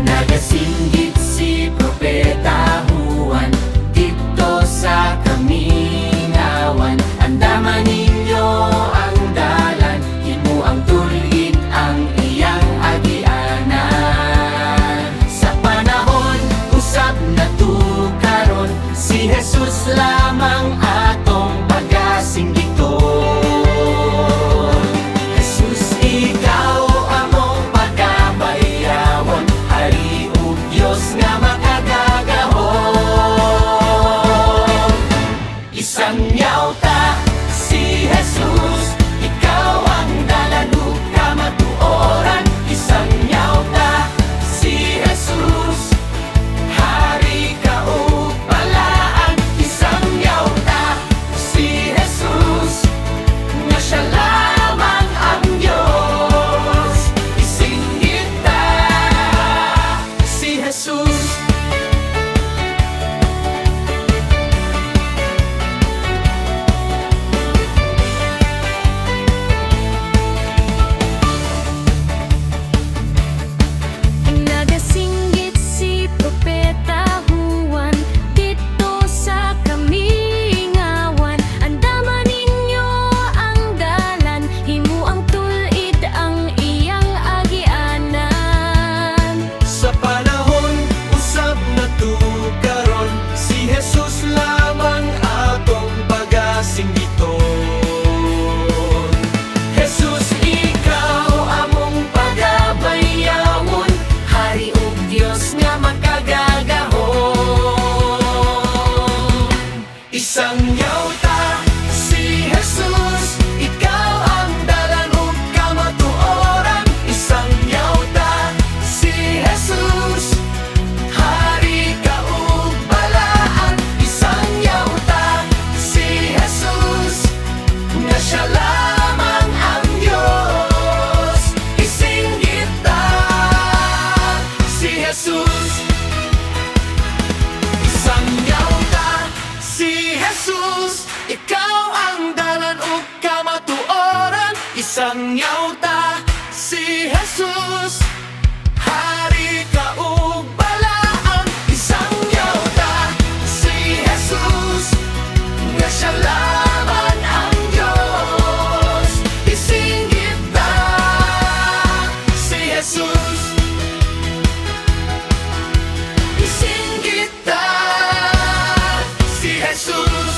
Nagasinggit si Propeta Juan dito sa Kamingawan. Andaman ninyo ang dalan, himo ang tulid ang iyang agianan. Sa panahon usab na tukaron, si Jesus lamang atong pagasinggiton. Jesus, ikaw among pagkabayawon, hari ug Dios nga makagagahon. Isang yawta si Jesus, ikaw ang dalan ug kamatuoran. Isang yawta si Jesus, hari ka ug balaan. Isang yawta si Jesus, nga siya lamang ang Diyos. Isinggit ta si Jesus. Nagasinggit si Propeta Juan dito sa Kamingawan. Andaman ninyo ang dalan, himo ang tulid ang iyang agianan. Sa panahon usab na tukaron, si Jesus lamang atong pagasinggiton. Jesus, ikaw among pagabayawon, hari ug Dios nga makagagahon. Isang yawta si Jesus, ikaw ang dalan ug kamatuoran. Isang yawta si Jesus, hari ka ug balaan. Isang yawta si Jesus, nga siya lamang ang Diyos. Isinggit ta si Jesus. Isang yawta si Jesus, ikaw ang dalan ug kamatuoran. Isang yawta si Jesus, hari ka ug balaan. Isang yawta si Jesus, nga siya lamang ang Diyos. Isinggit ta si Jesus. Isinggit ta si Jesus.